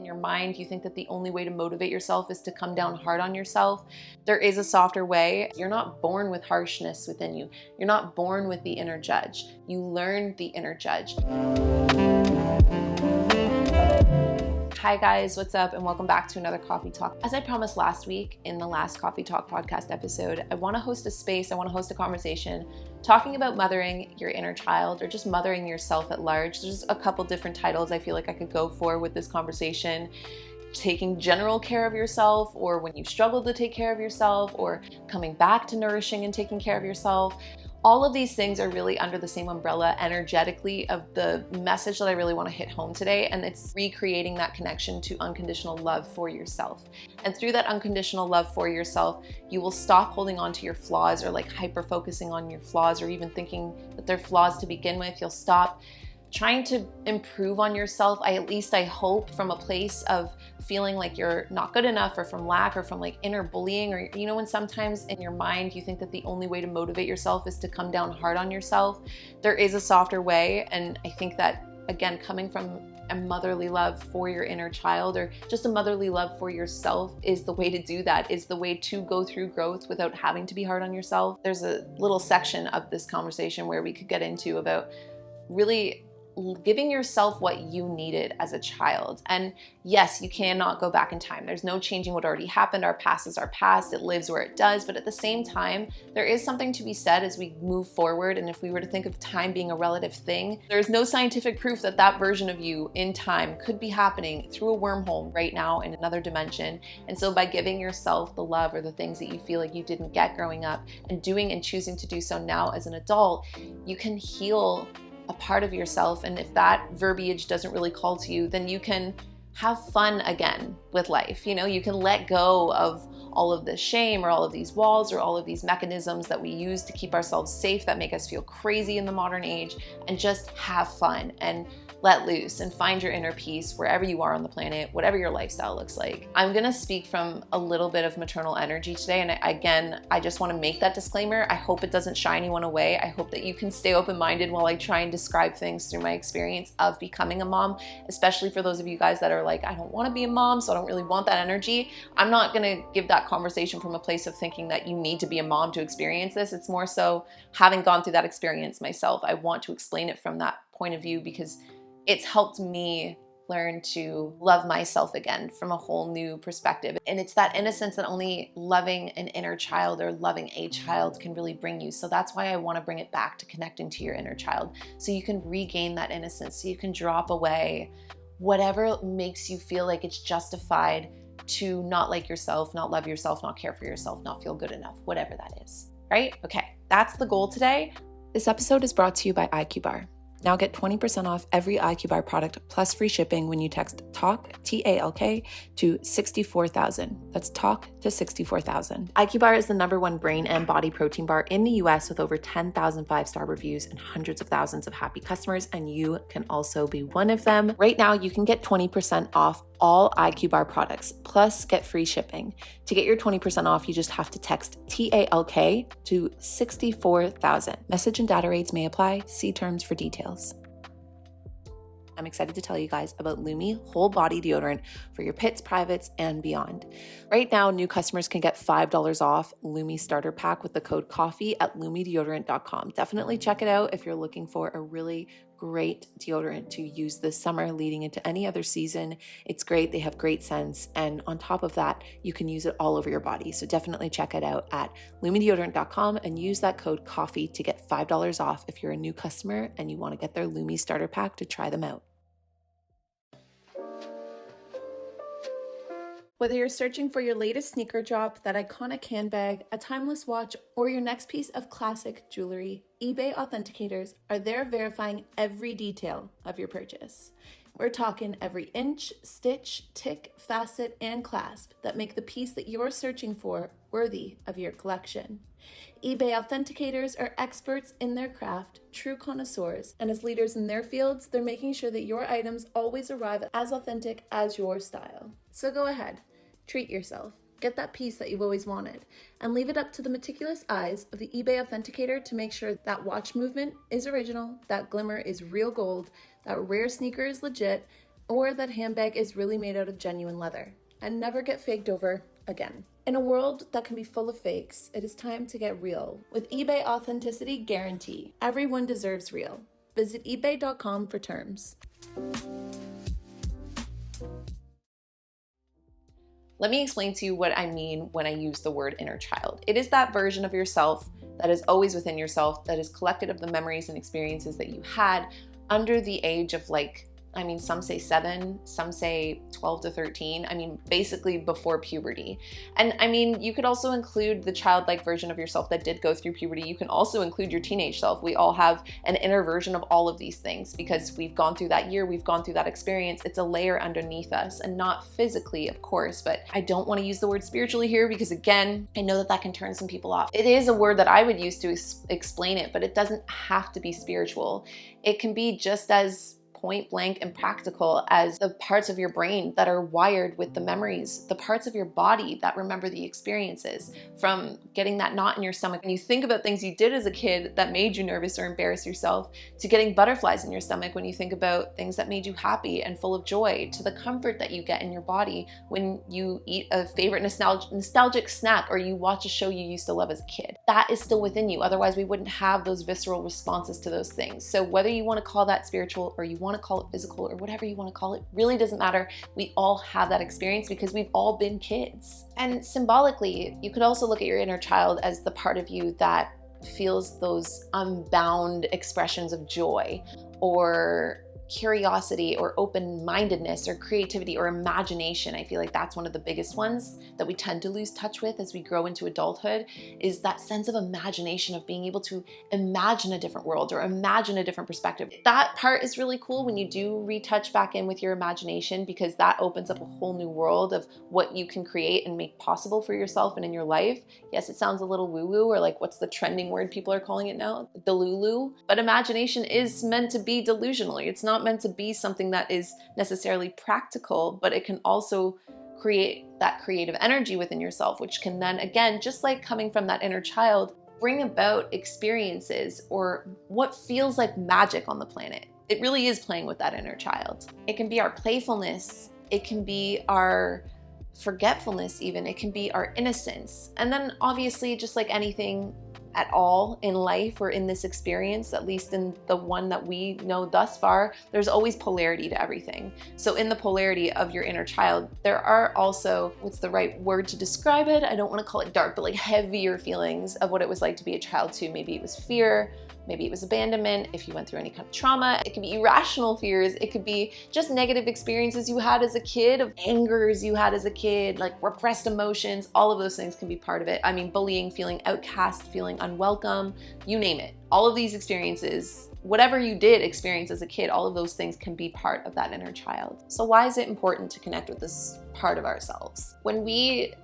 your mind you think that the only way to motivate yourself is to come down hard on yourself, there is a softer way. You're not born with harshness within you. You're not born with the inner judge. You learn the inner judge. Hi guys, what's up? And welcome back to another Coffee Talk. As I promised last week in the last Coffee Talk podcast episode, I want to host a space, I want to host a conversation talking about mothering your inner child or just mothering yourself at large. There's a couple different titles I feel like I could go for with this conversation. Taking general care of yourself, or when you struggle to take care of yourself, or coming back to nourishing and taking care of yourself. All of these things are really under the same umbrella energetically of the message that I really want to hit home today, and it's recreating that connection to unconditional love for yourself. And through that unconditional love for yourself, you will stop holding on to your flaws or like hyper focusing on your flaws or even thinking that they're flaws to begin with. You'll stop trying to improve on yourself, I hope, from a place of feeling like you're not good enough, or from lack, or from like inner bullying, or when sometimes in your mind you think that the only way to motivate yourself is to come down hard on yourself. There is a softer way, and I think that, again, coming from a motherly love for your inner child, or just a motherly love for yourself, is the way to do that, is the way to go through growth without having to be hard on yourself. There's a little section of this conversation where we could get into about really giving yourself what you needed as a child. And yes, you cannot go back in time. There's no changing what already happened. Our past is our past. It lives where it does. But at the same time, there is something to be said as we move forward. And if we were to think of time being a relative thing, there's no scientific proof that that version of you in time could be happening through a wormhole right now in another dimension. And so by giving yourself the love or the things that you feel like you didn't get growing up, and doing and choosing to do so now as an adult, you can heal a part of yourself. And if that verbiage doesn't really call to you, then you can have fun again with life. You can let go of all of this shame, or all of these walls, or all of these mechanisms that we use to keep ourselves safe that make us feel crazy in the modern age, and just have fun and let loose and find your inner peace wherever you are on the planet, whatever your lifestyle looks like. I'm gonna speak from a little bit of maternal energy today, and I just wanna make that disclaimer. I hope it doesn't shy anyone away. I hope that you can stay open-minded while I try and describe things through my experience of becoming a mom, especially for those of you guys that are like, I don't wanna be a mom, so I don't really want that energy. I'm not gonna give that conversation from a place of thinking that you need to be a mom to experience this. It's more so having gone through that experience myself. I want to explain it from that point of view because it's helped me learn to love myself again from a whole new perspective. And it's that innocence that only loving an inner child or loving a child can really bring you. So that's why I want to bring it back to connecting to your inner child, so you can regain that innocence, so you can drop away whatever makes you feel like it's justified to not like yourself, not love yourself, not care for yourself, not feel good enough, whatever that is, right? Okay, that's the goal today. This episode is brought to you by IQ Now get 20% off every IQ Bar product plus free shipping when you text TALK, T-A-L-K, to 64,000. That's TALK to 64,000. IQ Bar is the #1 brain and body protein bar in the US with over 10,000 5-star reviews and hundreds of thousands of happy customers, and you can also be one of them. Right now, you can get 20% off all IQ Bar products, plus get free shipping. To get your 20% off, you just have to text TALK to 64,000. Message and data rates may apply. See terms for details. I'm excited to tell you guys about Lumi Whole Body Deodorant for your pits, privates, and beyond. Right now, new customers can get $5 off Lumi Starter Pack with the code COFFEE at lumideodorant.com. Definitely check it out if you're looking for a really great deodorant to use this summer leading into any other season. It's great. They have great scents. And on top of that, you can use it all over your body. So definitely check it out at lumideodorant.com and use that code COFFEE to get $5 off if you're a new customer and you want to get their Lumi Starter Pack to try them out. Whether you're searching for your latest sneaker drop, that iconic handbag, a timeless watch, or your next piece of classic jewelry, eBay authenticators are there verifying every detail of your purchase. We're talking every inch, stitch, tick, facet, and clasp that make the piece that you're searching for worthy of your collection. eBay authenticators are experts in their craft, true connoisseurs, and as leaders in their fields, they're making sure that your items always arrive as authentic as your style. So go ahead. Treat yourself. Get that piece that you've always wanted, and leave it up to the meticulous eyes of the eBay authenticator to make sure that watch movement is original, that glimmer is real gold, that rare sneaker is legit, or that handbag is really made out of genuine leather and never get faked over again. In a world that can be full of fakes, it is time to get real with eBay Authenticity Guarantee. Everyone deserves real. Visit ebay.com for terms. Let me explain to you what I mean when I use the word inner child. It is that version of yourself that is always within yourself, that is collected of the memories and experiences that you had under the age of some say 7, some say 12 to 13. Basically before puberty. And you could also include the childlike version of yourself that did go through puberty. You can also include your teenage self. We all have an inner version of all of these things because we've gone through that year, we've gone through that experience. It's a layer underneath us, and not physically, of course, but I don't want to use the word spiritually here because, again, I know that can turn some people off. It is a word that I would use to explain it, but it doesn't have to be spiritual. It can be just as point blank and practical as the parts of your brain that are wired with the memories, the parts of your body that remember the experiences, from getting that knot in your stomach when you think about things you did as a kid that made you nervous or embarrass yourself, to getting butterflies in your stomach when you think about things that made you happy and full of joy, to the comfort that you get in your body when you eat a favorite nostalgic snack or you watch a show you used to love as a kid. That is still within you. Otherwise, we wouldn't have those visceral responses to those things. So whether you want to call that spiritual or you want to call it physical or whatever you want to call it, really doesn't matter. We all have that experience because we've all been kids. And symbolically, you could also look at your inner child as the part of you that feels those unbound expressions of joy or curiosity or open-mindedness or creativity or imagination. I feel like that's one of the biggest ones that we tend to lose touch with as we grow into adulthood, is that sense of imagination, of being able to imagine a different world or imagine a different perspective. That part is really cool when you do retouch back in with your imagination, because that opens up a whole new world of what you can create and make possible for yourself and in your life. Yes, it sounds a little woo-woo, or like what's the trending word people are calling it now? Delulu. But imagination is meant to be delusional. It's not meant to be something that is necessarily practical, but it can also create that creative energy within yourself, which can then, again, just like coming from that inner child, bring about experiences or what feels like magic on the planet. It really is playing with that inner child. It can be our playfulness. It can be our forgetfulness even. It can be our innocence. And then obviously, just like anything at all in life or in this experience, at least in the one that we know thus far, there's always polarity to everything. So in the polarity of your inner child, there are also, what's the right word to describe it? I don't want to call it dark, but like heavier feelings of what it was like to be a child too. Maybe it was fear, maybe it was abandonment. If you went through any kind of trauma, it could be irrational fears. It could be just negative experiences you had as a kid, of angers you had as a kid, like repressed emotions. All of those things can be part of it. Bullying, feeling outcast, feeling unwelcome, you name it. All of these experiences, whatever you did experience as a kid, all of those things can be part of that inner child. So why is it important to connect with this part of ourselves? When we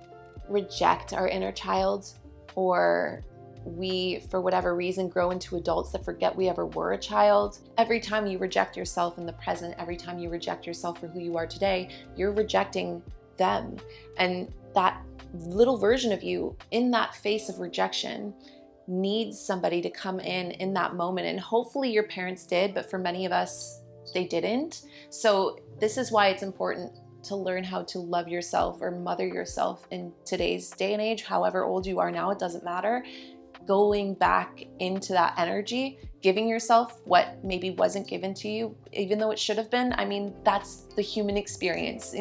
reject our inner child, or we, for whatever reason, grow into adults that forget we ever were a child, every time you reject yourself in the present, every time you reject yourself for who you are today, you're rejecting them. And that little version of you in that face of rejection needs somebody to come in that moment. And hopefully your parents did, but for many of us, they didn't. So this is why it's important to learn how to love yourself or mother yourself in today's day and age. However old you are now, it doesn't matter. Going back into that energy, giving yourself what maybe wasn't given to you, even though it should have been. That's the human experience.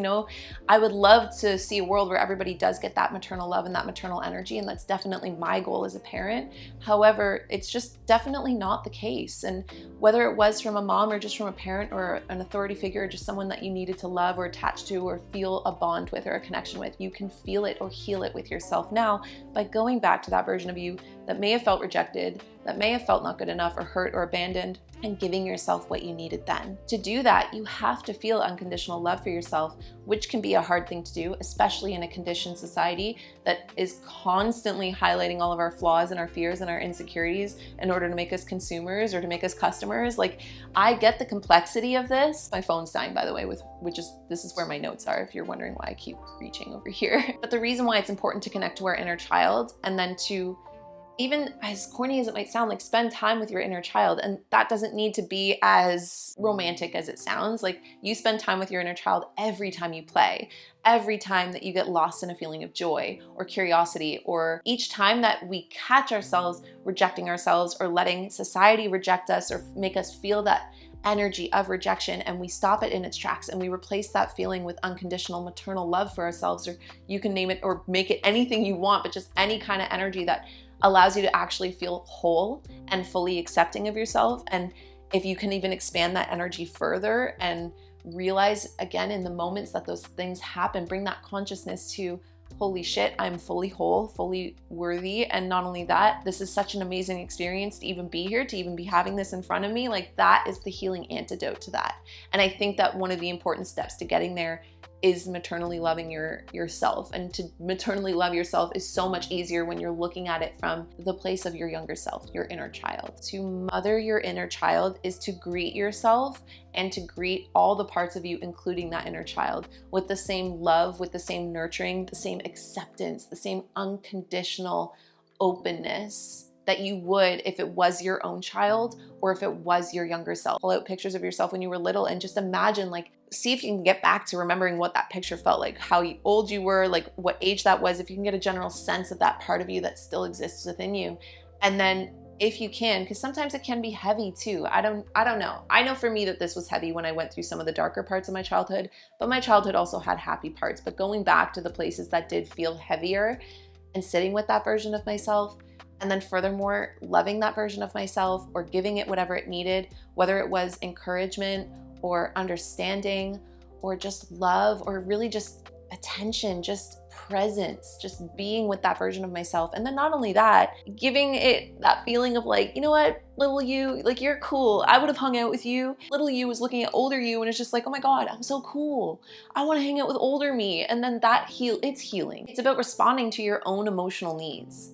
I would love to see a world where everybody does get that maternal love and that maternal energy, and that's definitely my goal as a parent. However, it's just definitely not the case. And whether it was from a mom or just from a parent or an authority figure or just someone that you needed to love or attach to or feel a bond with or a connection with, you can feel it or heal it with yourself now by going back to that version of you that may have felt rejected, that may have felt not good enough or hurt or abandoned, and giving yourself what you needed then. To do that, you have to feel unconditional love for yourself, which can be a hard thing to do, especially in a conditioned society that is constantly highlighting all of our flaws and our fears and our insecurities in order to make us consumers or to make us customers. Like, I get the complexity of this. My phone's dying, by the way, this is where my notes are, if you're wondering why I keep reaching over here. But the reason why it's important to connect to our inner child and then to even as corny as it might sound, like spend time with your inner child. And that doesn't need to be as romantic as it sounds. Like you spend time with your inner child every time you play, every time that you get lost in a feeling of joy or curiosity, or each time that we catch ourselves rejecting ourselves or letting society reject us or make us feel that energy of rejection, and we stop it in its tracks and we replace that feeling with unconditional maternal love for ourselves, or you can name it or make it anything you want, but just any kind of energy that allows you to actually feel whole and fully accepting of yourself. And if you can even expand that energy further and realize again in the moments that those things happen, bring that consciousness to, holy shit, I'm fully whole, fully worthy. And not only that, this is such an amazing experience to even be here, to even be having this in front of me. Like that is the healing antidote to that. And I think that one of the important steps to getting there is maternally loving yourself. And to maternally love yourself is so much easier when you're looking at it from the place of your younger self, your inner child. To mother your inner child is to greet yourself and to greet all the parts of you, including that inner child, with the same love, with the same nurturing, the same acceptance, the same unconditional openness that you would if it was your own child or if it was your younger self. Pull out pictures of yourself when you were little and just imagine, like, see if you can get back to remembering what that picture felt like, how old you were, like what age that was, if you can get a general sense of that part of you that still exists within you. And then if you can, because sometimes it can be heavy too. I don't know. I know for me that this was heavy when I went through some of the darker parts of my childhood, but my childhood also had happy parts. But going back to the places that did feel heavier and sitting with that version of myself, and then furthermore, loving that version of myself or giving it whatever it needed, whether it was encouragement or understanding or just love or really just attention, just presence, just being with that version of myself. And then not only that, giving it that feeling of like, you know what, little you, like you're cool. I would have hung out with you. Little you was looking at older you and it's just like, oh my God, I'm so cool. I want to hang out with older me. And then that it's healing. It's about responding to your own emotional needs.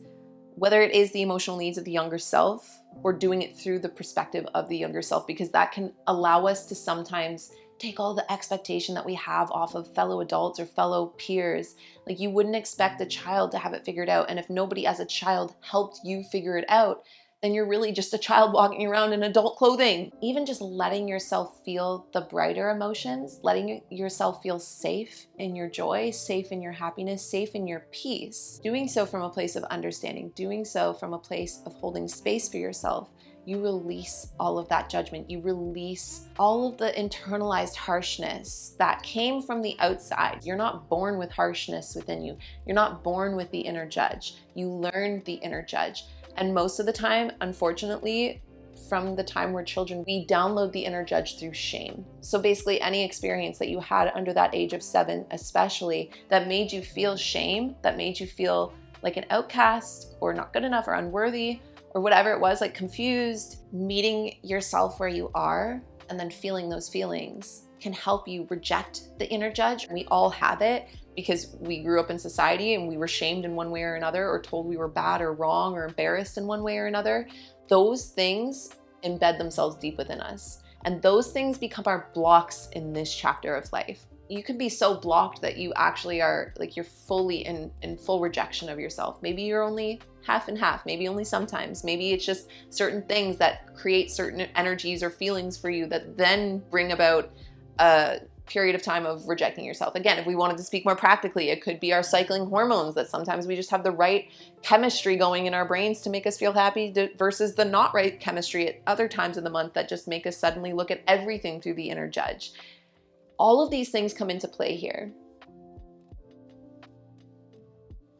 Whether it is the emotional needs of the younger self or doing it through the perspective of the younger self, because that can allow us to sometimes take all the expectation that we have off of fellow adults or fellow peers. Like you wouldn't expect a child to have it figured out. And if nobody as a child helped you figure it out, then you're really just a child walking around in adult clothing. Even just letting yourself feel the brighter emotions, letting yourself feel safe in your joy, safe in your happiness, safe in your peace. Doing so from a place of understanding, doing so from a place of holding space for yourself, you release all of that judgment. You release all of the internalized harshness that came from the outside. You're not born with harshness within you. You're not born with the inner judge. You learned the inner judge. And most of the time, unfortunately, from the time we're children, we download the inner judge through shame. So basically any experience that you had under that age of 7, especially, that made you feel shame, that made you feel like an outcast or not good enough or unworthy or whatever it was, like confused, meeting yourself where you are and then feeling those feelings can help you reject the inner judge. We all have it because we grew up in society and we were shamed in one way or another, or told we were bad or wrong or embarrassed in one way or another. Those things embed themselves deep within us. And those things become our blocks in this chapter of life. You can be so blocked that you actually are like, you're fully in full rejection of yourself. Maybe you're only half and half, maybe only sometimes. Maybe it's just certain things that create certain energies or feelings for you that then bring about a period of time of rejecting yourself. Again, if we wanted to speak more practically, it could be our cycling hormones, that sometimes we just have the right chemistry going in our brains to make us feel happy versus the not right chemistry at other times of the month that just make us suddenly look at everything through the inner judge. All of these things come into play here.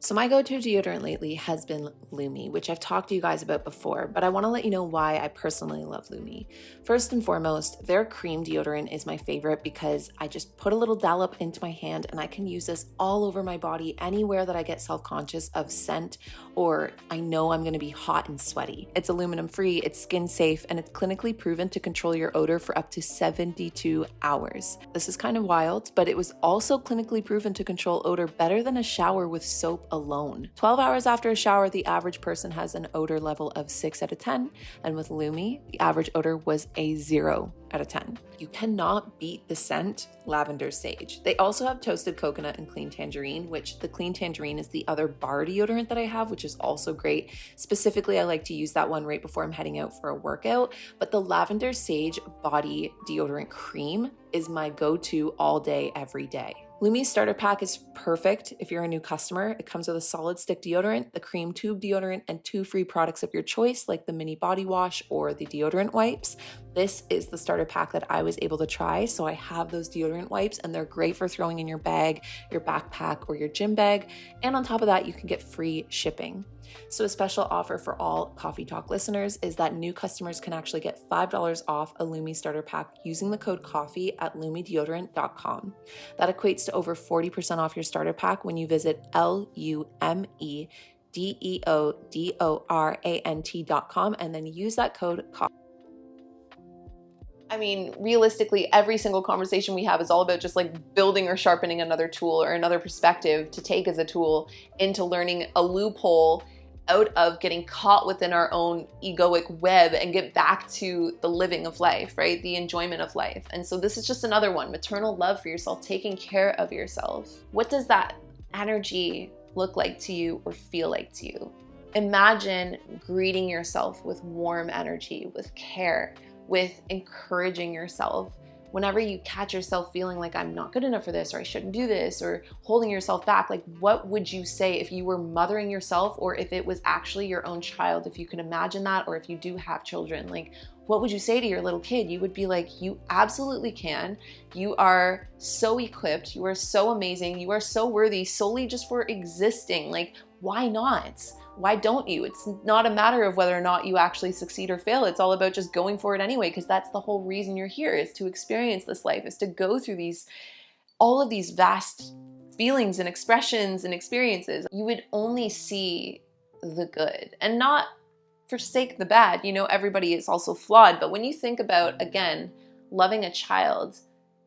So my go-to deodorant lately has been Lumi, which I've talked to you guys about before, but I want to let you know why I personally love Lumi. First and foremost, their cream deodorant is my favorite because I just put a little dollop into my hand and I can use this all over my body, anywhere that I get self-conscious of scent or I know I'm going to be hot and sweaty. It's aluminum free, it's skin safe, and it's clinically proven to control your odor for up to 72 hours. This is kind of wild, but it was also clinically proven to control odor better than a shower with soap alone. 12 hours after a shower, the average person has an odor level of 6 out of 10. And with Lumi, the average odor was a 0 out of 10. You cannot beat the scent lavender sage. They also have toasted coconut and clean tangerine, which the clean tangerine is the other bar deodorant that I have, which is also great. Specifically, I like to use that one right before I'm heading out for a workout. But the lavender sage body deodorant cream is my go-to all day, every day. Lumi's starter pack is perfect if you're a new customer. It comes with a solid stick deodorant, the cream tube deodorant, and 2 free products of your choice, like the mini body wash or the deodorant wipes. This is the starter pack that I was able to try, so I have those deodorant wipes, and they're great for throwing in your bag, your backpack, or your gym bag. And on top of that, you can get free shipping. So a special offer for all Coffee Talk listeners is that new customers can actually get $5 off a Lumi starter pack using the code COFFEE at lumideodorant.com. That equates to over 40% off your starter pack when you visit lumideodorant.com and then use that code COFFEE. I mean, realistically, every single conversation we have is all about just like building or sharpening another tool or another perspective to take as a tool into learning a loophole out of getting caught within our own egoic web and get back to the living of life, right? The enjoyment of life. And so this is just another one, maternal love for yourself, taking care of yourself. What does that energy look like to you or feel like to you? Imagine greeting yourself with warm energy, with care, with encouraging yourself. Whenever you catch yourself feeling like I'm not good enough for this, or I shouldn't do this, or holding yourself back, like what would you say if you were mothering yourself, or if it was actually your own child, if you can imagine that, or if you do have children, like what would you say to your little kid? You would be like, you absolutely can. You are so equipped. You are so amazing. You are so worthy solely just for existing. Like, why not? Why don't you? It's not a matter of whether or not you actually succeed or fail. It's all about just going for it anyway, because that's the whole reason you're here, is to experience this life, is to go through all of these vast feelings and expressions and experiences. You would only see the good and not forsake the bad. You know, everybody is also flawed, but when you think about, again, loving a child,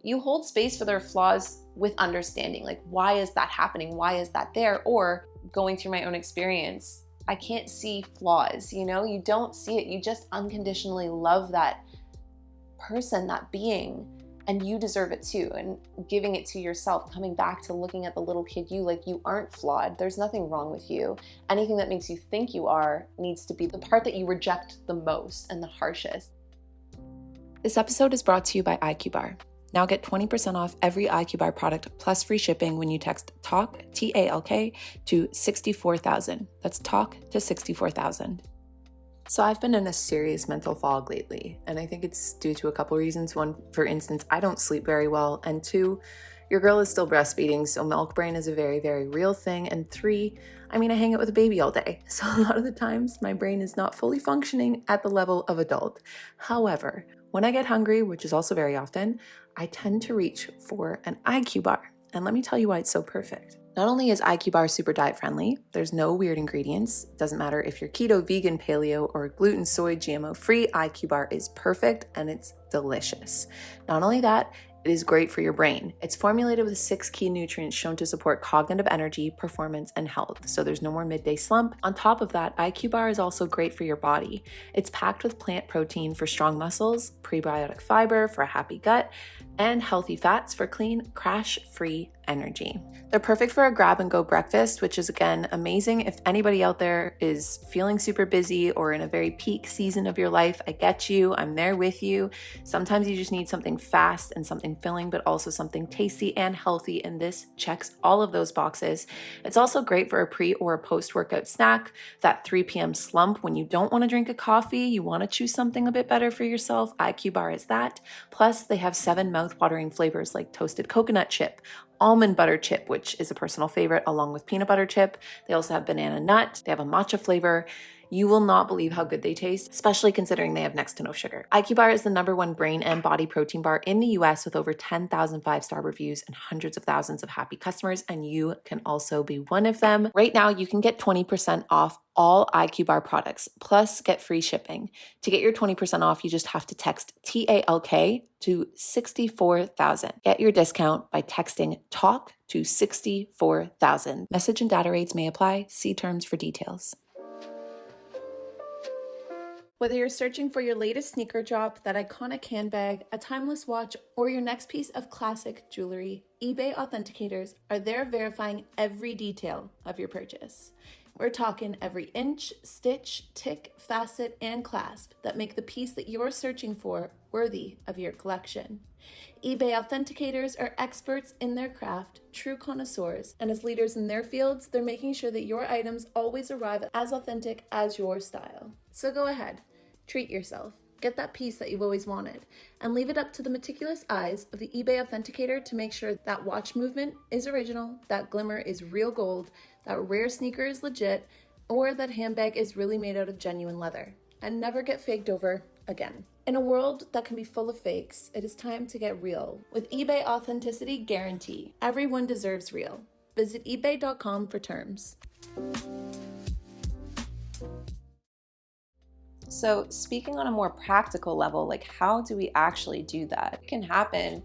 you hold space for their flaws with understanding. Like, why is that happening? Why is that there? Or going through my own experience, I can't see flaws, you know? You don't see it. You just unconditionally love that person, that being, and you deserve it too. And giving it to yourself, coming back to looking at the little kid you, like you aren't flawed. There's nothing wrong with you. Anything that makes you think you are needs to be the part that you reject the most and the harshest. This episode is brought to you by IQ Now get 20% off every IQ Bar product plus free shipping when you text TALK, T-A-L-K, to 64,000. That's TALK to 64,000. So I've been in a serious mental fog lately, and I think it's due to a couple reasons. One, for instance, I don't sleep very well, and 2, your girl is still breastfeeding, so milk brain is a very, very real thing, and 3, I hang out with a baby all day, so a lot of the times my brain is not fully functioning at the level of adult. However, when I get hungry, which is also very often, I tend to reach for an IQ bar. And let me tell you why it's so perfect. Not only is IQ Bar super diet friendly, there's no weird ingredients. It doesn't matter if you're keto, vegan, paleo, or gluten, soy, GMO free, IQ Bar is perfect and it's delicious. Not only that, it is great for your brain. It's formulated with 6 key nutrients shown to support cognitive energy, performance, and health. So there's no more midday slump. On top of that, IQ Bar is also great for your body. It's packed with plant protein for strong muscles, prebiotic fiber for a happy gut, and healthy fats for clean, crash-free energy. They're perfect for a grab-and-go breakfast, which is, again, amazing if anybody out there is feeling super busy or in a very peak season of your life. I get you. I'm there with you. Sometimes you just need something fast and something filling, but also something tasty and healthy, and this checks all of those boxes. It's also great for a pre or a post-workout snack, that 3 p.m. slump when you don't want to drink a coffee, you want to choose something a bit better for yourself. IQ Bar is that. Plus, they have 7 mouth-watering flavors like toasted coconut chip, almond butter chip, which is a personal favorite, along with peanut butter chip. They also have banana nut. They have a matcha flavor. You will not believe how good they taste, especially considering they have next to no sugar. IQ Bar is the #1 brain and body protein bar in the US with over 10,000 5-star reviews and hundreds of thousands of happy customers, and you can also be one of them. Right now, you can get 20% off all IQ Bar products, plus get free shipping. To get your 20% off, you just have to text TALK to 64,000. Get your discount by texting TALK to 64,000. Message and data rates may apply. See terms for details. Whether you're searching for your latest sneaker drop, that iconic handbag, a timeless watch, or your next piece of classic jewelry, eBay authenticators are there verifying every detail of your purchase. We're talking every inch, stitch, tick, facet, and clasp that make the piece that you're searching for worthy of your collection. eBay authenticators are experts in their craft, true connoisseurs, and as leaders in their fields, they're making sure that your items always arrive as authentic as your style. So go ahead, treat yourself, get that piece that you've always wanted, and leave it up to the meticulous eyes of the eBay authenticator to make sure that watch movement is original, that glimmer is real gold, that rare sneaker is legit, or that handbag is really made out of genuine leather, and never get faked over again. In a world that can be full of fakes, it is time to get real. With eBay Authenticity Guarantee, everyone deserves real. Visit ebay.com for terms. So speaking on a more practical level, like how do we actually do that? It can happen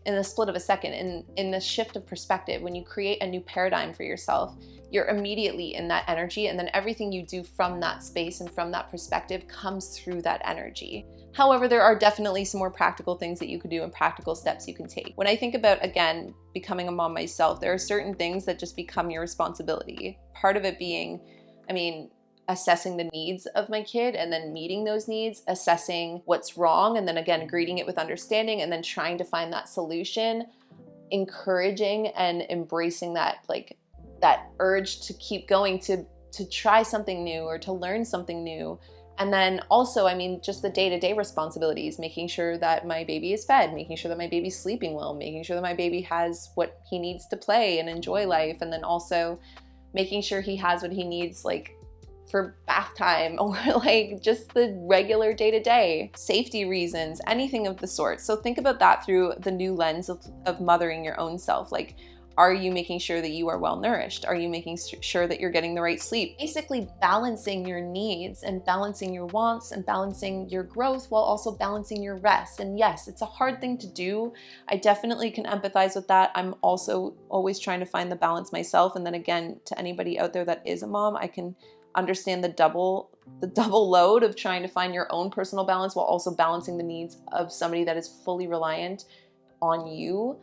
in the split of a second, in the shift of perspective. When you create a new paradigm for yourself, you're immediately in that energy, and then everything you do from that space and from that perspective comes through that energy. However, there are definitely some more practical things that you could do and practical steps you can take. When I think about, again, becoming a mom myself, there are certain things that just become your responsibility. Part of it being, assessing the needs of my kid and then meeting those needs, assessing what's wrong, and then again, greeting it with understanding, and then trying to find that solution, encouraging and embracing that, that urge to keep going, to try something new or to learn something new. And then also, just the day-to-day responsibilities, making sure that my baby is fed, making sure that my baby's sleeping well, making sure that my baby has what he needs to play and enjoy life, and then also making sure he has what he needs, for bath time, or just the regular day-to-day, safety reasons, anything of the sort. So think about that through the new lens of mothering your own self. Are you making sure that you are well nourished? Are you making sure that you're getting the right sleep? Basically balancing your needs and balancing your wants and balancing your growth while also balancing your rest. And yes, it's a hard thing to do. I definitely can empathize with that. I'm also always trying to find the balance myself. And then again, to anybody out there that is a mom, I can understand the double load of trying to find your own personal balance while also balancing the needs of somebody that is fully reliant on you.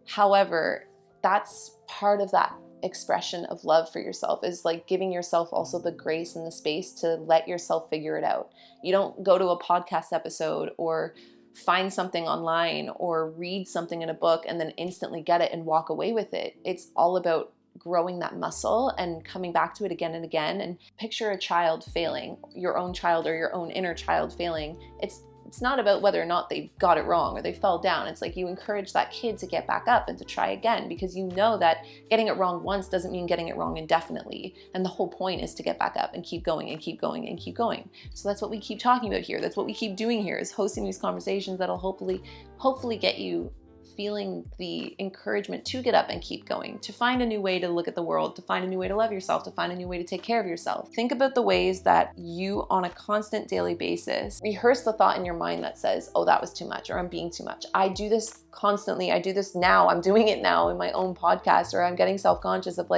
However, that's part of that expression of love for yourself, is giving yourself also the grace and the space to let yourself figure it out. You don't go to a podcast episode or find something online or read something in a book and then instantly get it and walk away with it. It's all about growing that muscle and coming back to it again and again. And picture a child failing, your own child or your own inner child failing. It's not about whether or not they got it wrong or they fell down. It's you encourage that kid to get back up and to try again, because you know that getting it wrong once doesn't mean getting it wrong indefinitely. And the whole point is to get back up and keep going and keep going and keep going. So that's what we keep talking about here. That's what we keep doing here, is hosting these conversations that'll hopefully get you feeling the encouragement to get up and keep going, to find a new way to look at the world, to find a new way to love yourself, to find a new way to take care of yourself. Think about the ways that you, on a constant daily basis, rehearse the thought in your mind that says, oh, that was too much, or I'm being too much. I do this constantly. I do this now. I'm doing it now in my own podcast, or I'm getting self-conscious of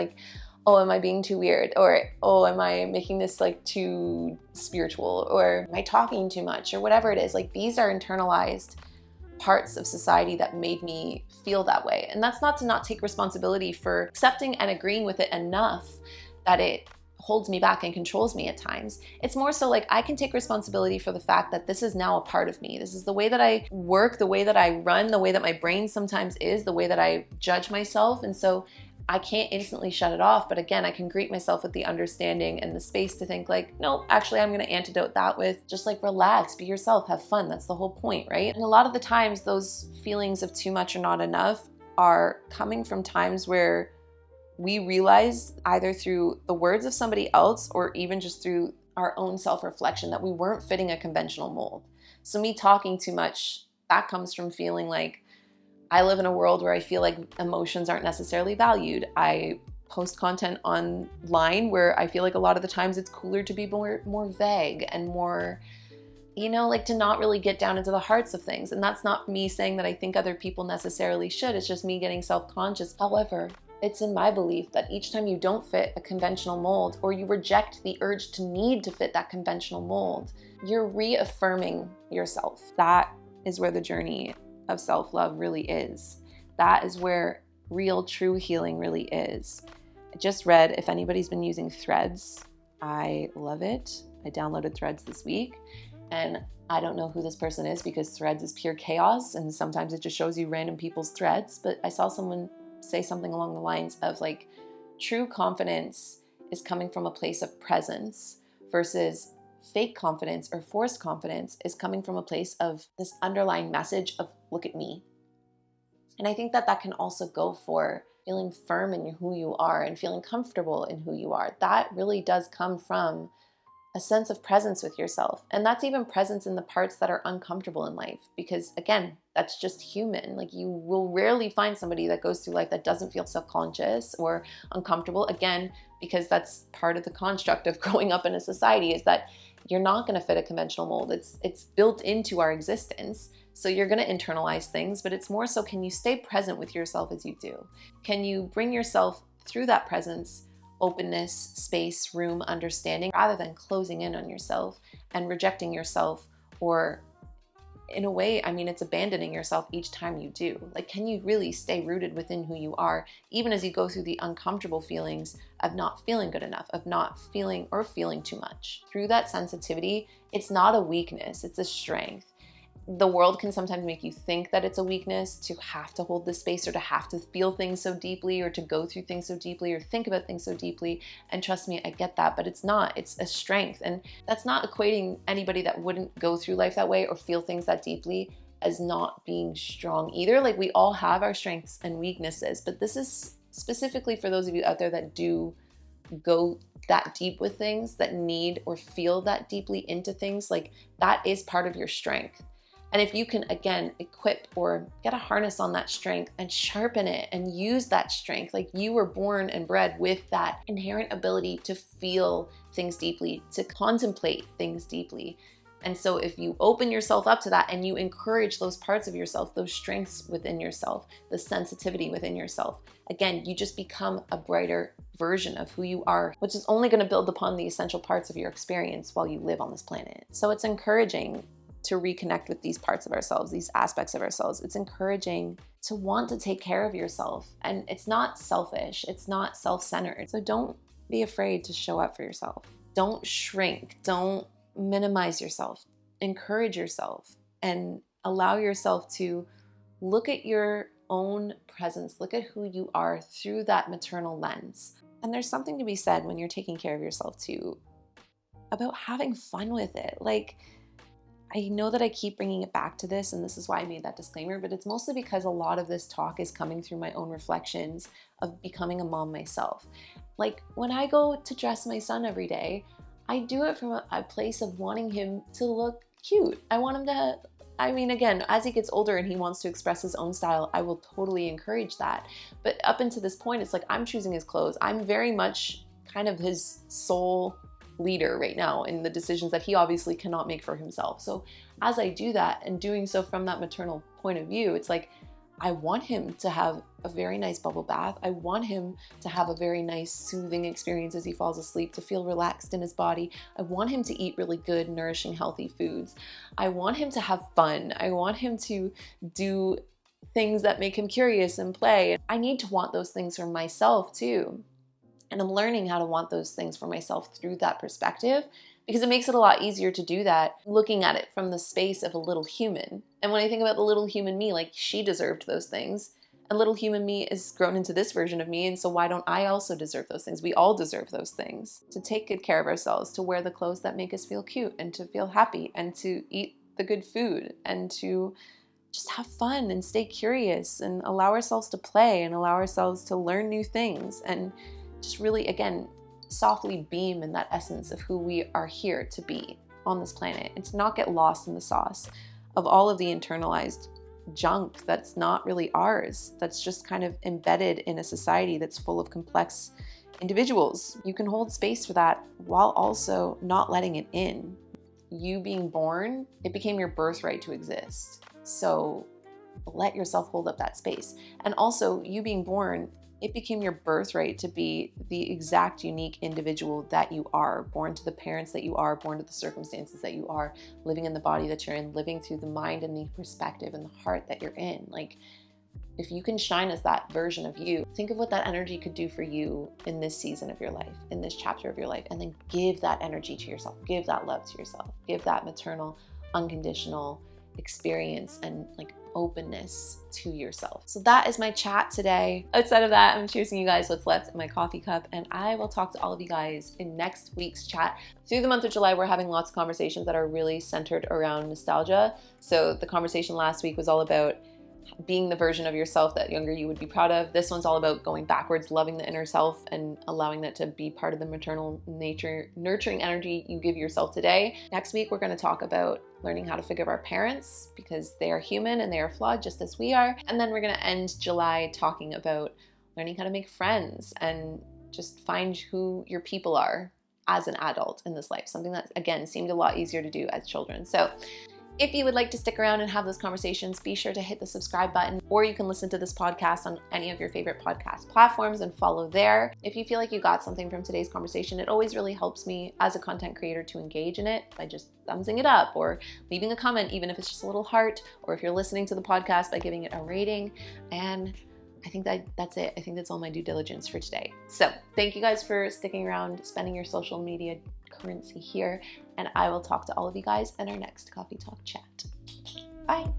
oh, am I being too weird? Or, oh, am I making this too spiritual? Or am I talking too much? Or whatever it is. These are internalized parts of society that made me feel that way. And that's not to not take responsibility for accepting and agreeing with it enough that it holds me back and controls me at times. It's more so I can take responsibility for the fact that this is now a part of me. This is the way that I work, the way that I run, the way that my brain sometimes is, the way that I judge myself. And so I can't instantly shut it off, but again, I can greet myself with the understanding and the space to think no, actually I'm gonna antidote that with just relax, be yourself, have fun. That's the whole point, right? And a lot of the times those feelings of too much or not enough are coming from times where we realize, either through the words of somebody else or even just through our own self-reflection that we weren't fitting a conventional mold. So me talking too much, that comes from feeling like I live in a world where I feel like emotions aren't necessarily valued. I post content online where I feel like a lot of the times it's cooler to be more vague and more, like to not really get down into the hearts of things. And that's not me saying that I think other people necessarily should. It's just me getting self-conscious. However, it's in my belief that each time you don't fit a conventional mold, or you reject the urge to need to fit that conventional mold, you're reaffirming yourself. That is where the journey of self-love really is. That is where real, true healing really is. I just read, if anybody's been using Threads, I love it. I downloaded Threads this week, and I don't know who this person is because Threads is pure chaos, and sometimes it just shows you random people's threads. But I saw someone say something along the lines of like, true confidence is coming from a place of presence versus fake confidence or forced confidence is coming from a place of this underlying message of, look at me. And I think that that can also go for feeling firm in who you are and feeling comfortable in who you are. That really does come from a sense of presence with yourself. And that's even presence in the parts that are uncomfortable in life, because again, that's just human. Like, you will rarely find somebody that goes through life that doesn't feel self-conscious or uncomfortable, again, because that's part of the construct of growing up in a society, is that you're not going to fit a conventional mold. It's built into our existence. So you're going to internalize things, but it's more so, can you stay present with yourself as you do? Can you bring yourself through that presence, openness, space, room, understanding, rather than closing in on yourself and rejecting yourself, or in a way, I mean, it's abandoning yourself each time you do. Like, can you really stay rooted within who you are, even as you go through the uncomfortable feelings of not feeling good enough, of not feeling or feeling too much? Through that sensitivity, it's not a weakness, it's a strength. The world can sometimes make you think that it's a weakness to have to hold this space, or to have to feel things so deeply, or to go through things so deeply, or think about things so deeply. And trust me, I get that, but it's not. It's a strength. And that's not equating anybody that wouldn't go through life that way or feel things that deeply as not being strong either. Like, we all have our strengths and weaknesses, but this is specifically for those of you out there that do go that deep with things, that need or feel that deeply into things. Like, that is part of your strength. And if you can, again, equip or get a harness on that strength and sharpen it and use that strength, like, you were born and bred with that inherent ability to feel things deeply, to contemplate things deeply. And so if you open yourself up to that and you encourage those parts of yourself, those strengths within yourself, the sensitivity within yourself, again, you just become a brighter version of who you are, which is only going to build upon the essential parts of your experience while you live on this planet. So it's encouraging to reconnect with these parts of ourselves, these aspects of ourselves. It's encouraging to want to take care of yourself. And it's not selfish, it's not self-centered. So don't be afraid to show up for yourself. Don't shrink, don't minimize yourself. Encourage yourself and allow yourself to look at your own presence, look at who you are through that maternal lens. And there's something to be said when you're taking care of yourself too, about having fun with it. Like, I know that I keep bringing it back to this, and this is why I made that disclaimer, but it's mostly because a lot of this talk is coming through my own reflections of becoming a mom myself. Like, when I go to dress my son every day, I do it from a place of wanting him to look cute. I want him to, I mean, again, as he gets older and he wants to express his own style, I will totally encourage that. But up until this point, it's like, I'm choosing his clothes. I'm very much kind of his sole leader right now in the decisions that he obviously cannot make for himself. So as I do that, and doing so from that maternal point of view, it's like, I want him to have a very nice bubble bath. I want him to have a very nice soothing experience as he falls asleep, to feel relaxed in his body. I want him to eat really good, nourishing, healthy foods. I want him to have fun. I want him to do things that make him curious and play. I need to want those things for myself too. And I'm learning how to want those things for myself through that perspective, because it makes it a lot easier to do that looking at it from the space of a little human. And when I think about the little human me, like, she deserved those things. And little human me is grown into this version of me. And so why don't I also deserve those things? We all deserve those things. To take good care of ourselves, to wear the clothes that make us feel cute and to feel happy, and to eat the good food, and to just have fun and stay curious and allow ourselves to play and allow ourselves to learn new things, and just really, again, softly beam in that essence of who we are here to be on this planet, and to not get lost in the sauce of all of the internalized junk that's not really ours, that's just kind of embedded in a society that's full of complex individuals. You can hold space for that while also not letting it in. You being born, it became your birthright to exist. So let yourself hold up that space. And also, you being born, it became your birthright to be the exact unique individual that you are, born to the parents that you are, born to the circumstances that you are, living in the body that you're in, living through the mind and the perspective and the heart that you're in. Like, if you can shine as that version of you, think of what that energy could do for you in this season of your life, in this chapter of your life, and then give that energy to yourself, give that love to yourself, give that maternal, unconditional experience and like openness to yourself. So that is my chat today. Outside of that, I'm cheersing you guys what's left in my coffee cup, and I will talk to all of you guys in next week's chat. Through the month of July, we're having lots of conversations that are really centered around nostalgia. So the conversation last week was all about being the version of yourself that younger you would be proud of. This one's all about going backwards, loving the inner self and allowing that to be part of the maternal nature, nurturing energy you give yourself today. Next week, we're going to talk about learning how to forgive our parents because they are human and they are flawed just as we are. And then we're going to end July talking about learning how to make friends and just find who your people are as an adult in this life. Something that, again, seemed a lot easier to do as children. So if you would like to stick around and have those conversations, be sure to hit the subscribe button, or you can listen to this podcast on any of your favorite podcast platforms and follow there. If you feel like you got something from today's conversation, it always really helps me as a content creator to engage in it by just thumbsing it up or leaving a comment, even if it's just a little heart, or if you're listening to the podcast by giving it a rating. And I think that's it. I think that's all my due diligence for today. So thank you guys for sticking around, spending your social media currency here, and I will talk to all of you guys in our next Coffee Talk chat. Bye.